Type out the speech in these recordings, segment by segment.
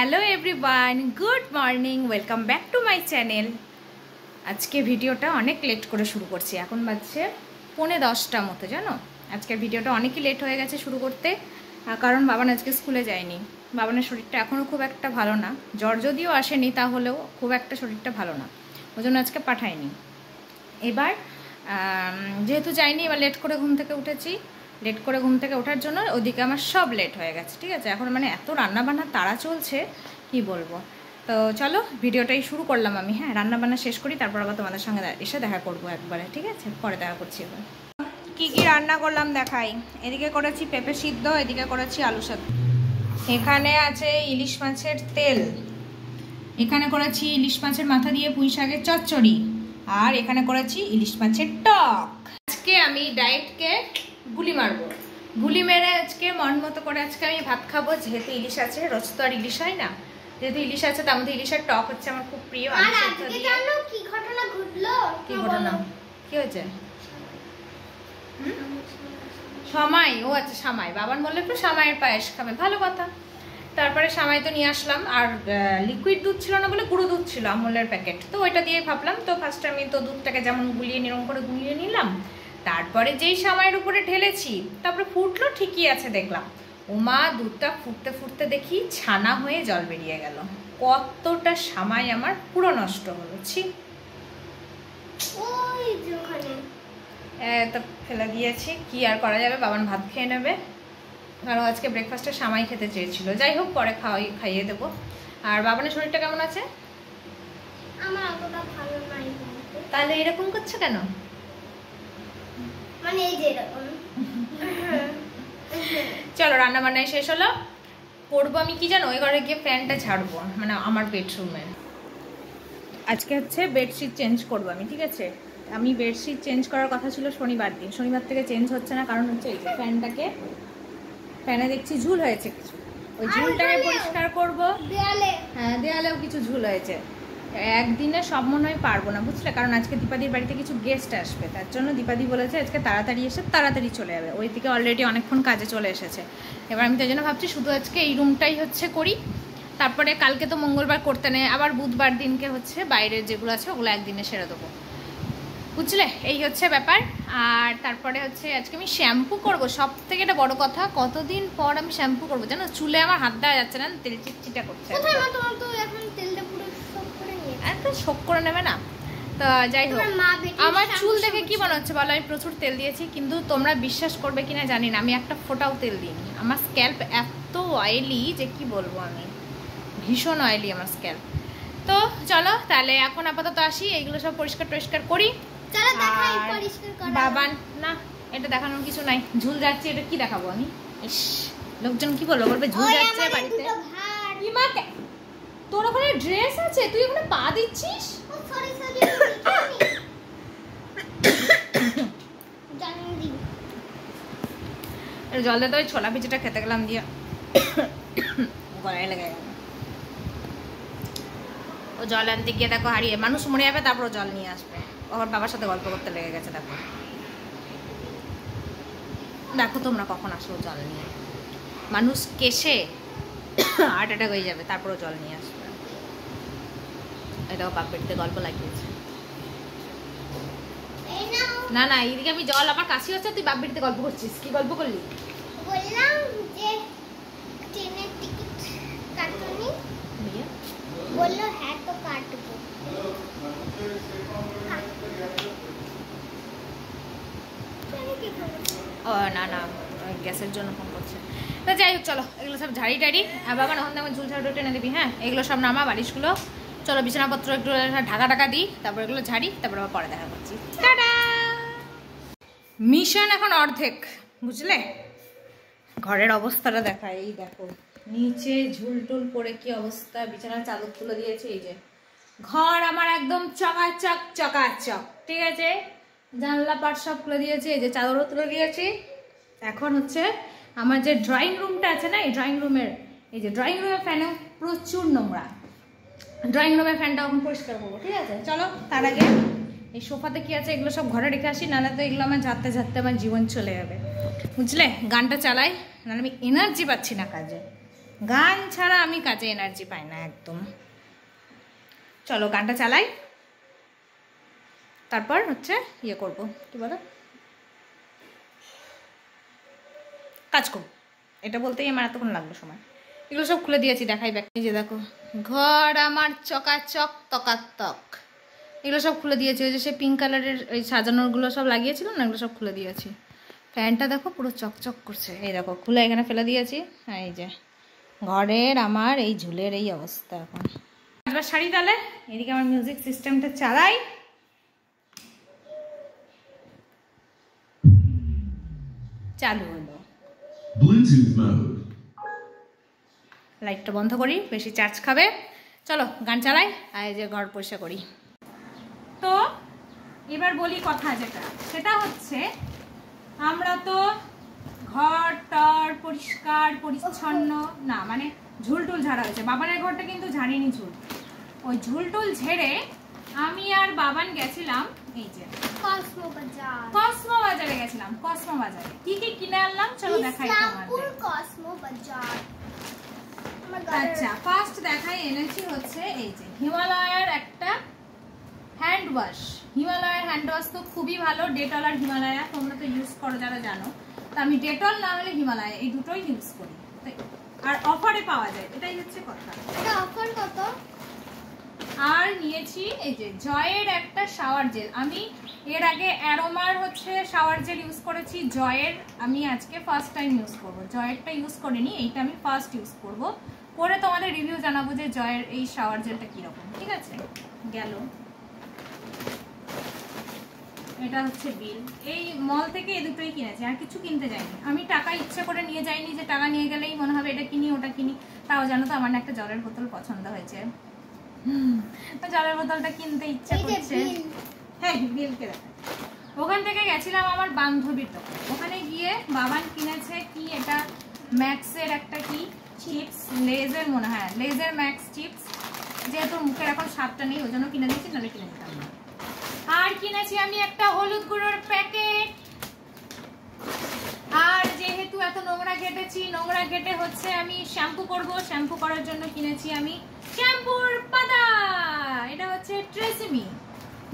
Hello everyone, good morning, welcome back to my channel. আজকে ভিডিওটা অনেক লেট করে শুরু করছি। এখন বাজছে 9:45 মতো, জানো। আজকের ভিডিওটা অনেকই লেট হয়ে গেছে শুরু করতে, কারণ বাবান আজকে স্কুলে যায়নি। বাবানের শরীরটা এখনও খুব একটা ভালো না, জ্বর যদিও আসেনি তাহলেও খুব একটা শরীরটা ভালো না, ওই জন্য আজকে পাঠায়নি। এবার যেহেতু যাইনি, এবার লেট করে ঘুম থেকে উঠেছি। লেট করে ঘুম থেকে ওঠার জন্য ওদিকে আমার সব লেট হয়ে গেছে, ঠিক আছে। এখন মানে এত রান্নাবান্না তাড়া চলছে, কি বলবো। তো চলো ভিডিওটাই শুরু করলাম আমি। হ্যাঁ, রান্নাবান্না শেষ করি, তারপর আবার তোমাদের সঙ্গে এসে দেখা করবো একবারে, ঠিক আছে। পরে দেখা করছি। এবার কী কী রান্না করলাম দেখাই। এদিকে করেছি পেঁপে সিদ্ধ, এদিকে করেছি আলু সেদ্ধ। এখানে আছে ইলিশ মাছের তেল, এখানে করেছি ইলিশ মাছের মাথা দিয়ে পুঁই শাকের চচ্চড়ি, আর এখানে করেছি ইলিশ মাছের টক। আজকে আমি ডায়েটকে গুলি মারবো, গুলি মেরে আজকে মন মতো করে আজকে আমি ভাত খাবো। যেহেতু ইলিশ আছে, রোজ তো আর ইলিশ হয় না, যেহেতু ইলিশ আছে তার মধ্যে ইলিশের টক হচ্ছে আমার খুব প্রিয়। কি ঘটনা ঘটলো? কি ঘটনা? কি হয়েছে? সামাই, ও আচ্ছা সামাই। বাবান বললে একটু সামাইয়ের পায়েস খাবে, ভালো কথা। তারপরে সামাই তো নিয়ে আসলাম, আর লিকুইড দুধ ছিল না বলে গুঁড়ো দুধ ছিল আমুলের প্যাকেট, তো ওইটা দিয়ে ভাবলাম। তো ফার্স্টে আমি তো দুধটাকে যেমন গুলিয়ে নিরম করে গুলিয়ে নিলাম, তারপরে যেই সামাইয়ের উপরে ঢেলেছি, তারপরে ফুটলো, ঠিকই আছে দেখলাম। ওমা, দুধটা ফুটতে ফুটতে দেখি ছানা হয়ে জল বেরিয়ে গেল। কতটা সামাই আমার পুরো নষ্ট হলো, ছি। তো ফেলে দিয়েছি, কি আর করা যাবে। বাবান ভাত খেয়ে নেবে, কারণ আজকে ব্রেকফাস্টে সামাই খেতে চেয়েছিল। যাই হোক, পরে খাইয়ে দেবো। আর বাবানের শরীরটা কেমন আছে? আমার অতটা ভালো নাই। তাহলে এরকম করছো কেন? মানে এই যে এরকম। চলো রান্না বান্নায় শেষ হলো। করবো আমি কি জানো, ওই ঘরে গিয়ে ফ্যানটা ছাড়বো, মানে আমার বেডরুমে। আজকে হচ্ছে বেডশিট চেঞ্জ করবো আমি, ঠিক আছে। আমি বেডশিট চেঞ্জ করার কথা ছিল শনিবার দিন, শনিবার থেকে চেঞ্জ হচ্ছে না, কারণ হচ্ছে এই যে ফ্যানে দেখছি ঝুল হয়েছে কিছু, ওই ঝুলটাকে পরিষ্কার করবো। হ্যাঁ, দেয়ালেও কিছু ঝুল হয়েছে। একদিনে সব মনে হয় পারবো না, বুঝলে, কারণ আজকে দীপাদির বাড়িতে কিছু গেস্ট আসবে, তার জন্য দীপাদি বলেছে আজকে তাড়াতাড়ি এসে তাড়াতাড়ি চলে যাবে। ওই দিকে অলরেডি অনেকক্ষণ কাজে চলে এসেছে। এবার আমি তাই জন্য ভাবছি শুধু আজকে এই রুমটাই হচ্ছে করি, তারপরে কালকে তো মঙ্গলবার করতে নেই, আবার বুধবার দিনকে হচ্ছে বাইরের যেগুলো আছে ওগুলো একদিনে সেরে দেবো, বুঝলে। এই হচ্ছে ব্যাপার। আর তারপরে হচ্ছে আজকে আমি শ্যাম্পু করবো, সব থেকে এটা বড় কথা। কতদিন পর আমি শ্যাম্পু করবো জানো, চুলে আমার হাত দেওয়া যাচ্ছে না, তেল চিটচিটা করছে। এত শোক করে নেবে না। তো যাই হোক, আমার চুল দেখে কি মনে হচ্ছে বলো, আমি প্রচুর তেল দিয়েছি, কিন্তু তোমরা বিশ্বাস করবে কিনা জানি না, আমি একটা ফোঁটাও তেল দিইনি। আমার স্ক্যাল্প এত অয়েলি যে কি বলবো, আমি ভীষণ অয়েলি আমার স্ক্যাল্প। তো চলো তাহলে এখন আপাতত আসি, এইগুলো সব পরিষ্কার টরিষ্কার করি। বাবান না, এটা দেখানোর কিছু নাই। ঝুল যাচ্ছে, এটা কি দেখাবো আমি? ইস, লোকজন কি বলবো, বলবে ঝুল যাচ্ছে বাড়িতে। তোর ওখানে ড্রেস আছে, তুই ওখানে পা দিচ্ছিস? জল দিতে, ওই ছোলা পিঠাটা খেতে গেলাম দিয়ে গলায় লেগে গেল। ও জল আনতে গিয়ে দেখো হারিয়ে মানুষ মরে যাবে, তারপর জল নিয়ে আসবে। ওর বাবার সাথে গল্প করতে লেগে গেছে। দেখো দেখো তোমরা কখন আসো জল নিয়ে, মানুষ কেসে হার্ট অ্যাটাক হয়ে যাবে, তারপরও জল নিয়ে আসবে। এটাও বাপ বেটিতে গল্প লাগিয়েছে। না না, এইদিকে আমি জল, আমার কাশি হচ্ছে, তুই বাপ বেটিতে গল্প করছিস। কি গল্প করলি? বললাম যে ট্রেনের টিকিট কাটনি, বললো হ্যাঁ তো কাটবো। ও না না, গ্যাসের জন্য ফোন করছে। তো যাই হোক, চলো এগুলো সব ঝাড়ি টাড়ি। আর বাবা না, আমার ঝুল ঝাড়ু টেনে দিবি। হ্যাঁ, এগুলো সব নামা, বালিশগুলো। চলো বিছানাপত্র একটু ঢাকা ঢাকা দিই, তারপর এগুলো ঝাড়ি, তারপর আবার পরে দেখা করছি। টাটা। মিশন এখন অর্ধেক, বুঝলে। ঘরের অবস্থাটা দেখা, এই দেখো নিচে ঝুল টুল পরে কি অবস্থা। বিছানার চাদর তুলে দিয়েছে, এই যে ঘর আমার একদম চকাচক চকাচক, ঠিক আছে। জানলা পাট সব খুলে দিয়েছে, এই যে চাদরও তুলে দিয়েছি। এখন হচ্ছে আমার যে ড্রয়িং রুমটা আছে না, এই ড্রয়িং রুমের ফ্যানেও প্রচুর নোংরা। ড্রয়িং রুমের ফ্যানটা এখন পরিষ্কার করবো, ঠিক আছে। চলো তার আগে এই সোফাতে কি আছে এগুলো সব ঘরে রেখে আসি, নাহলে তো এগুলো আমার ঝাড়তে ঝাড়তে আমার জীবন চলে যাবে, বুঝলে। গানটা চালাই, নাহলে আমি এনার্জি পাচ্ছি না কাজে। গান ছাড়া আমি কাজে এনার্জি পাই না একদম। চলো গানটা চালাই, তারপর হচ্ছে ইয়ে করবো, কি বলো, কাজ করবো। এটা বলতেই আমার এতক্ষণ লাগলো সময়। এগুলো সব খুলে দিয়েছি, দেখাই ব্যাগ। এই যে দেখো, ঘর আমার চকাচক তকাতক, এগুলো সব খুলে দিয়েছি। ওই যে সে পিঙ্ক কালারের ওই সাজানোরগুলো সব লাগিয়েছিল না, এগুলো সব খুলে দিয়েছি। ফ্যানটা দেখো পুরো চকচক করছে, এই দেখো খুলে এখানে ফেলে দিয়েছি। হ্যাঁ, এই যে ঘরের আমার এই ঝুলের এই অবস্থা এখন। এবার শাড়ি তাহলে এদিকে আমার মিউজিক সিস্টেমটা চালাই। চালু হলো, লাইটটা বন্ধ করি, বেশি চার্জ খাবে। চলো গান চালাই আর এই যে ঘর পরিষ্কার করি। তো এবার বলি কথা, যেটা সেটা হচ্ছে আমরা তো ঘর টর পরিষ্কার পরিচ্ছন্ন না, মানে ঝুলটুল ঝাড়া হয়েছে। বাবানের ঘরটা কিন্তু ঝাড়িনি ঝুল, ওই ঝুলটুল ঝেড়ে আমি আর বাবান গেছিলাম এই যে কসমো বাজারে গেছিলাম। কসমো বাজারে কি কি কিনে আনলাম চলো দেখাই তোমাদের। কসমো বাজার। আচ্ছা, ফার্স্ট দেখাই এনেছি হচ্ছে এই যে হিমালয়ের একটা হ্যান্ড ওয়াশ। হিমালয়ের হ্যান্ড ওয়াশ তো খুবই ভালো, ডেটল আর হিমালয়া, তোমরা তো ইউজ করো যারা জানো। তো আমি ডেটল না হলে হিমালয়া এই দুটোই ইউজ করি, আর অফারে পাওয়া যায়, এটাই হচ্ছে কথা। এটা অফার কত? আর নিয়েছি এই যে জয়ের একটা শাওয়ার জেল। আমি এর আগে অ্যারোমার হচ্ছে শাওয়ার জেল ইউজ করেছি, জয়ের আমি আজকে ফার্স্ট টাইম ইউজ করব। জয়েরটা ইউজ করিনি, এইটা আমি ফার্স্ট ইউজ করব, করে তোমাদের রিভিউ জানাবো যে জয়ের এই শাওয়ার জেলটা কিরকম। ঠিক আছে, গেল। এটা হচ্ছে বিল, এই মল থেকে এই দুটোই কিনেছি, আর কিছু কিনতে যাইনি। আমি টাকা ইচ্ছা করে নিয়ে যাইনি যে টাকা নিয়ে গেলেই মনে হবে এটা কিনি ওটা কিনি। তাও জানো তো আমার একটা জলের বোতল পছন্দ হয়েছে, জলের বোতলটা কিনতে ইচ্ছা করছে। হ্যাঁ, বিলকে দেখা। ওখান থেকে গেছিলাম আমার বান্ধবীর দোকান, ওখানে গিয়ে বাবান কিনেছে কি এটা ম্যাক্সের একটা কি চিপস, লেজের মনে হয়, লেজের ম্যাক্স চিপস। যেহেতু মুখের এখন স্বাদটা নেই ওই জন্য কিনে দিয়েছি, নাহলে কিনে দিতাম না। আর কিনেছি আমি একটা হলুদ গুঁড়োর প্যাকেট। আর যেহেতু এত নোংরা ঘেটেছি, নোংরা ঘেটে হচ্ছে আমি শ্যাম্পু করব, শ্যাম্পু করার জন্য কিনেছি আমি শ্যাম্পুর পাতা। এটা হচ্ছে ট্রেসিমি,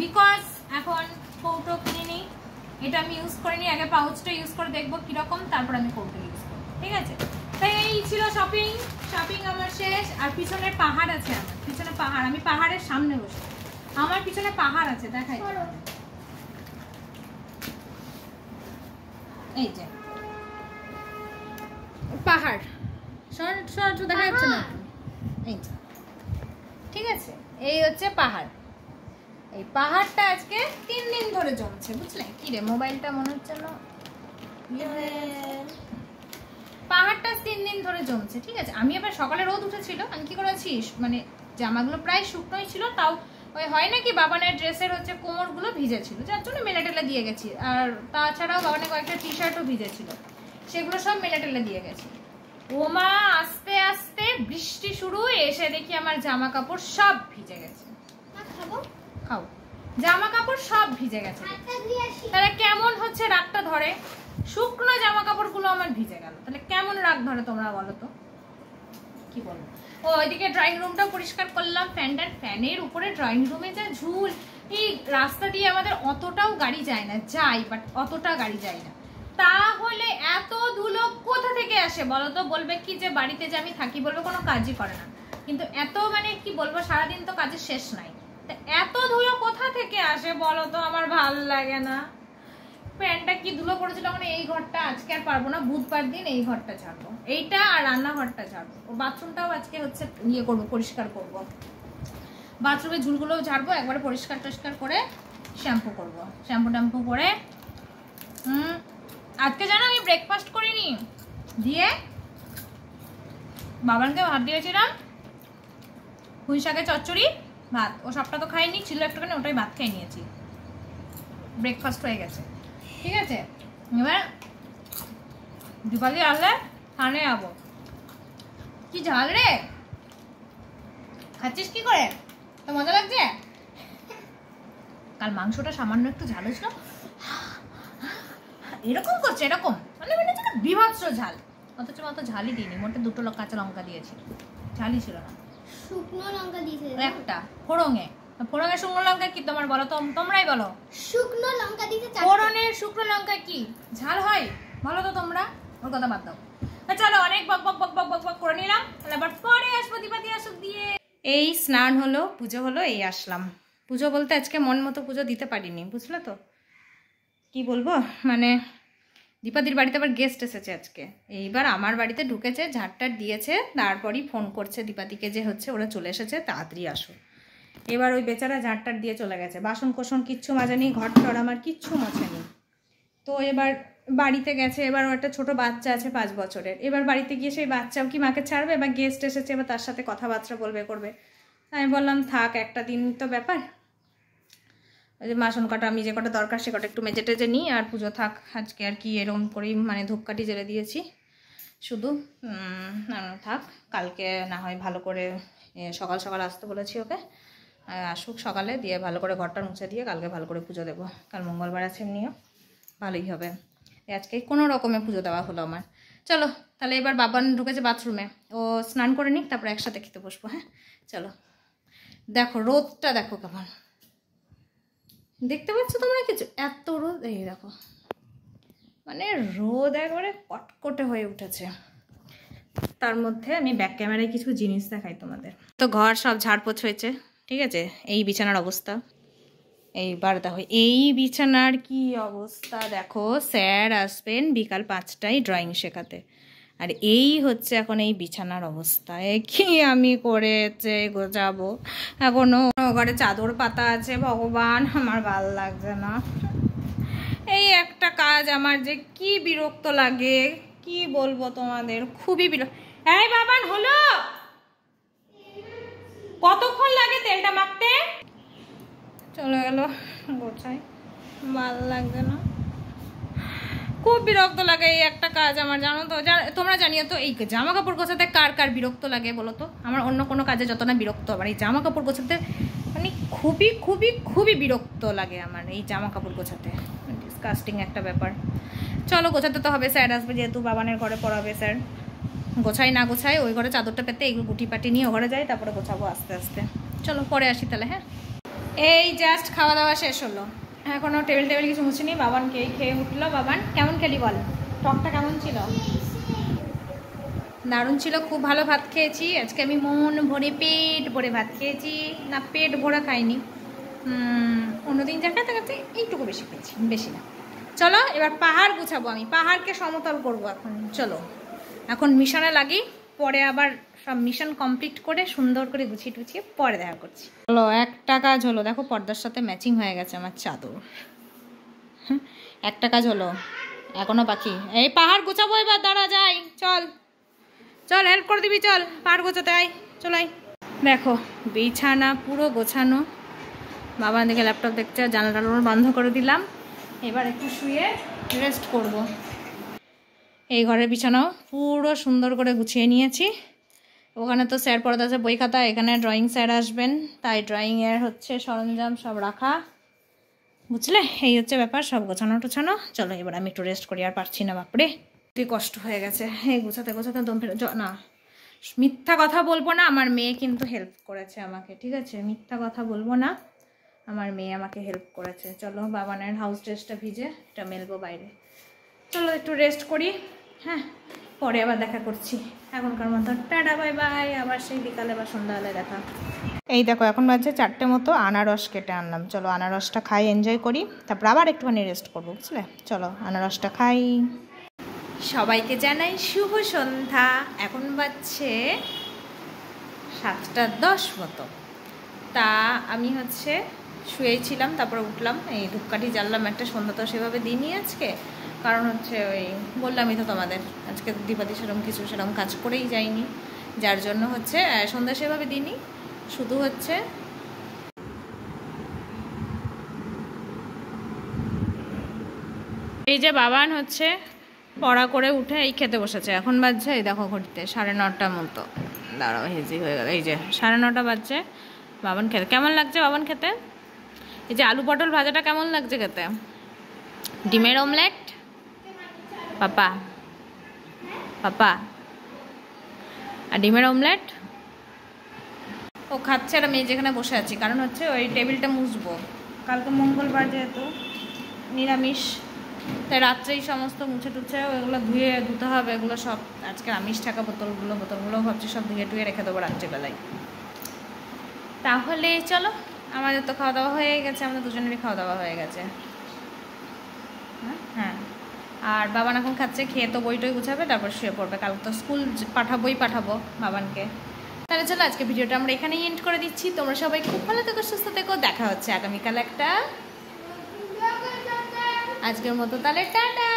বিকজ এখন কৌটো কিনিনি, এটা আমি ইউজ করিনি। আগে পাউচটা ইউজ করে দেখবো কিরকম, তারপর আমি কৌটো ইউজ করবো। ঠিক আছে, তাই এই ছিল শপিং। শপিং আমার শেষ। আর পিছনে পাহাড় আছে, আমার পিছনে পাহাড়, আমি পাহাড়ের সামনে বসে, আমার পিছনে পাহাড় আছে, দেখাই। এই যে পাহাড়, সর দেখা যাচ্ছে না, এই যে। ঠিক আছে, এই হচ্ছে পাহাড়। এই পাহাড়টা আজকে 3 দিন ধরে জমছে, বুঝলে? কি রে, মোবাইলটা মনে হচ্ছে না, পাহাড়টা 3 দিন ধরে জমছে। ঠিক আছে, আমি আবার সকালে রোদ উঠেছিল, আমি কি করেছি, মানে জামাগুলো প্রায় শুকনোই ছিল, তাও ওই হয় নাকি বাবানের ড্রেসের হচ্ছে কোমরগুলো ভিজে ছিল, যার জন্য মেলে টেলে দিয়ে গেছি। আর তাছাড়াও বাবানের কয়েকটা টি শার্টও ভিজে ছিল, সেগুলো সব মেলে টেলে দিয়ে গেছি। ওমা আস্তে আস্তে বৃষ্টি শুরু, এসে দেখি আমার জামা কাপড় সব ভিজে গেছে। খাও, জামা কাপড় সব ভিজে গেছে। তাহলে কেমন হচ্ছে রাগটা ধরে, শুকনো জামা কাপড়গুলো আমার ভিজে গেল, তাহলে কেমন রাগ ধরে তোমরা বলো তো, কি বলবো? ও ওইদিকে ড্রয়িং রুমটাও পরিষ্কার করলাম, ফ্যানের উপরে ড্রয়িং রুমে যা ঝুল। এই রাস্তা দিয়ে আমাদের অতটাও গাড়ি যায় না, যাই বাট অতটা গাড়ি যায় না। তাহলে এত ধুলো কোথা থেকে আসে বলো তো? বলবে কি যে বাড়িতে যে আমি থাকি, বলবো কোনো কাজই করে না, কিন্তু এত মানে কি বলবো, সারাদিন তো কাজের শেষ নাই, এত ধুলো কোথা থেকে আসে বলো তো? আমার ভাল লাগে না। প্যান্টটা কি ধুলো পড়েছিল, মানে এই ঘরটা আজকে আর পারবো না, বুধবার দিন এই ঘরটা ঝাড়বো, এইটা আর রান্নাঘরটা ঝাড়বো। ও বাথরুমটাও আজকে হচ্ছে ইয়ে করবো, পরিষ্কার করবো, বাথরুমের ঝুলগুলোও ঝাড়বো, একবারে পরিষ্কার টরিষ্কার করে শ্যাম্পু করবো, শ্যাম্পু ট্যাম্পু করে। আজকে জানো আমি ব্রেকফাস্ট করিনি, দিয়ে বাবানকে ভাত দিয়েছিলাম, পুঁই শাকের চচ্চড়ি ভাত, ও সবটা তো খাইনি, ছিল একটুখানি, ওটাই ভাত খেয়ে নিয়েছি, ব্রেকফাস্ট হয়ে গেছে। ঠিক আছে, এবার দীপালি আসলে থানে যাবো। কি ঝাল রে, খাচ্ছিস কি করে? তো মজা লাগছে? কাল মাংসটা সামান্য একটু ঝাল হয়েছিল, এরকম করছে, এরকম মানে মানে বিভৎস ঝাল। অথচ অত ঝালই দিইনি, মোটে 2টো কাঁচা লঙ্কা দিয়েছি, ঝালই ছিল না। শুকনো লঙ্কা দিয়েছে একটা ফোড়ঙে, ফোড়ঙে শুকনো লঙ্কা কি তোমার বলো তো, তোমরাই বলো। শুকনো লঙ্কা দিয়েছে ফোড়নের শুকনো লঙ্কা কি ঝাল হয় বলো তো তোমরা? ওর কথা বাদ দাও। চলো অনেক বক বক বক বক বক বক করে নিলাম, তাহলে আবার পরে আসবো দীপাদি আসুক দিয়ে। এই স্নান হলো, পুজো হলো, এই আসলাম। পুজো বলতে আজকে মন মতো পুজো দিতে পারিনি, বুঝলে তো। কি বলবো, মানে দীপাদির বাড়িতে আবার গেস্ট এসেছে আজকে। এইবার আমার বাড়িতে ঢুকেছে, ঝাড়টার দিয়েছে, তারপরই ফোন করছে দীপাদিকে যে হচ্ছে ওরা চলে এসেছে, তাড়াতাড়ি আসো। এবার ওই বেচারা ঝাড়টার দিয়ে চলে গেছে, বাসন কোসন কিচ্ছু মাজেনি, ঘর টর আমার কিচ্ছু মোছেনি। তো এবার বাড়িতে গেছে, এবার ওর একটা ছোটো বাচ্চা আছে 5 বছরের, এবার বাড়িতে গিয়ে সেই বাচ্চাও কি মাকে ছাড়বে? এবার গেস্ট এসেছে, এবার তার সাথে কথাবার্তা বলবে করবে। আমি বললাম থাক, একটা দিন তো ব্যাপার, ওই যে বাসন কটা আমি যে কটা দরকার সে কটা একটু মেজে টেজে নিই, আর পুজো থাক আজকে। আর কি এরকম করেই মানে ধূপকাঠি জ্বেলে দিয়েছি শুধু, থাক। কালকে না হয় ভালো করে সকাল সকাল আসতে বলেছি ওকে, আসুক সকালে, দিয়ে ভালো করে ঘরটা মুছে দিয়ে কালকে ভালো করে পুজো দেবো। কাল মঙ্গলবার আছে, এমনিও ভালোই হবে। আজকে কোনো রকমে পুজো দেওয়া হলো আমার। চলো তাহলে এবার বাবান ঢুকেছে বাথরুমে, ও স্নান করে নিক, তারপরে একসাথে খেতে বসবো। হ্যাঁ চলো। দেখো রোদটা দেখো কেমন, দেখতে পাচ্ছ তোমরা কিছু? এত রোদ, এই দেখো, মানে রোদ একবারে কটকটে হয়ে উঠেছে। তার মধ্যে আমি ব্যাক ক্যামেরায় কিছু জিনিস দেখাই তোমাদের। তো ঘর সব ঝাড়পোছ হয়েছে, ঠিক আছে। এই বিছানার অবস্থা, এইবার দেখো এই বিছানার কি অবস্থা দেখো। স্যার আসবেন বিকাল 5টায় ড্রয়িং শেখাতে, আর এই হচ্ছে এখন এই বিছানার অবস্থা। কি আমি করেছে গোজাবো, এখনো ঘরে চাদর পাতা আছে, ভগবান আমার ভাল লাগছে না। এই একটা কাজ আমার যে কি বিরক্ত লাগে, কি বলবো তোমাদের, খুবই বিরক্ত। এই বাবান হলো, কতক্ষণ লাগে তেলটা মাখতে? চলে গেল গোছাই, ভাল লাগছে না, খুব বিরক্ত লাগে এই একটা কাজ আমার, জানো তো। তোমরা জানিও তো এই জামা কাপড় গোছাতে কার কার বিরক্ত লাগে বলো তো? আমার অন্য কোনো কাজে যত না বিরক্ত, আমার এই জামা কাপড় গোছাতে মানে খুবই খুবই খুবই বিরক্ত লাগে আমার এই জামা কাপড় গোছাতে, ডিসকাস্টিং একটা ব্যাপার। চলো গোছাতে তো হবে, স্যার আসবে যেহেতু, বাবানের ঘরে পড়াবে স্যার। গোছাই না গোছাই ওই ঘরে চাদরটা পেতে এগুলো গুটি পাটি নিয়ে ও ঘরে যাই, তারপরে গোছাবো আস্তে আস্তে। চলো পরে আসি তাহলে। হ্যাঁ এই জাস্ট খাওয়া দাওয়া শেষ হলো, এখনও টেবিল টেবিল কিছু মুছিনি। বাবানকেই খেয়ে উঠলো। বাবান কেমন খেলি বল, টকটা কেমন ছিল? দারুণ ছিল, খুব ভালো ভাত খেয়েছি আজকে আমি, মন ভরে পেট ভরে ভাত খেয়েছি। না পেট ভরা খাইনি, অন্যদিন যা খেতে খেতে এইটুকু বেশি খেয়েছি, বেশি না। চলো এবার পাহাড় গুছাবো, আমি পাহাড়কে সমতল করবো এখন। চলো এখন মিশনে লাগি, পরে আবার সব মিশন কমপ্লিট করে সুন্দর করে গুছিয়ে টুছিয়ে পরে দেখা করছি। চলো একটা কাজ হলো, দেখো পর্দার সাথে ম্যাচিং হয়ে গেছে আমার চাদর। একটা কাজ হলো, এখনো বাকি। এই পাহাড় গুছাবো এবার, দাঁড়া যাই, চল চল হেল্প করে দিবি, চল পাহাড় গোছাতে আয়, চলাই। দেখো বিছানা পুরো গোছানো, বাবা দিকে ল্যাপটপ দেখছে, জানালা বন্ধ করে দিলাম। এবার একটু শুয়ে রেস্ট করব। এই ঘরের বিছানাও পুরো সুন্দর করে গুছিয়ে নিয়েছি। ওখানে তো স্যার পড়াতে আছে বই খাতা, এখানে ড্রয়িং স্যার আসবেন, তাই ড্রয়িংয়ের হচ্ছে সরঞ্জাম সব রাখা, বুঝলে। এই হচ্ছে ব্যাপার, সব গোছানো টোছানো। চলো এবার আমি একটু রেস্ট করি, আর পারছি না বাপরে, একটু কষ্ট হয়ে গেছে এই গোছাতে গোছাতে দম ফেলে। না মিথ্যা কথা বলবো না, আমার মেয়ে কিন্তু হেল্প করেছে আমাকে, ঠিক আছে, মিথ্যা কথা বলবো না, আমার মেয়ে আমাকে হেল্প করেছে। চলো বাবানের হাউস ড্রেসটা ভিজে, এটা মেলবো বাইরে। চলো একটু রেস্ট করি, হ্যাঁ পরে আবার দেখা করছি। এখনকার মতো টাটা বাই বাই, আবার সেই বিকালে বা সন্ধ্যাবেলায় দেখা। এই দেখো এখন বাজছে 4টে মতো, আনারস কেটে আনলাম। চলো আনারসটা খাই, এনজয় করি, তারপর আবার একটুখানি রেস্ট করবো, বুঝলে। চলো আনারসটা খাই। সবাইকে জানাই শুভ সন্ধ্যা। এখন বাজছে 7টা 10 মতো। তা আমি হচ্ছে শুয়েই ছিলাম, তারপরে উঠলাম, এই ধূপকাঠি জ্বাললাম একটা, সন্ধ্যা তো সেভাবে দিইনি আজকে, কারণ হচ্ছে ওই বললামই তো তোমাদের আজকে দীপাদি সেরকম কাজ করেই যায়নি, যার জন্য হচ্ছে সন্ধ্যা সেভাবে দিইনি। শুধু হচ্ছে এই যে বাবান হচ্ছে পড়া করে উঠে এই খেতে বসেছে। এখন বাজছে এই দেখো ঘড়িতে 9:30 মতো, দাঁড়াও হেজি হয়ে গেল, এই যে 9:30 বাজছে। বাবান খেতে কেমন লাগছে? বাবান খেতে এই যে আলু পটল ভাজাটা কেমন লাগছে খেতে? ডিমের অমলেট পাপা পাপা আর ডিমের অমলেট ও খাচ্ছে আর আমি যেখানে বসে আছি, কারণ হচ্ছে ওই টেবিলটা মুছবো, কালকে মঙ্গলবার যেহেতু নিরামিষ, তাই রাত্রেই সমস্ত মুছে টুছে ওগুলো ধুতে হবে, এগুলো সব আজকে আমিষ থাকা বোতলগুলো ভাবছি সব ধুয়ে রেখে দেবো রাত্রিবেলায়। তাহলে চলো, আমাদের তো খাওয়া দাওয়া হয়ে গেছে, আমাদের দুজনেরই খাওয়া দাওয়া হয়ে গেছে। হ্যাঁ, আর বাবান এখন খাচ্ছে, খেয়ে তো বইটই গুছাবে, তারপর শুয়ে পড়বে, কাল তো স্কুল পাঠাবো বাবানকে। তাহলে চলো আজকে ভিডিওটা আমরা এখানেই এন্ড করে দিচ্ছি। তোমরা সবাই খুব ভালো থেকো, সুস্থ থেকো, দেখা হচ্ছে আগামীকাল একটা। আজকের মতো তাহলে টাটা।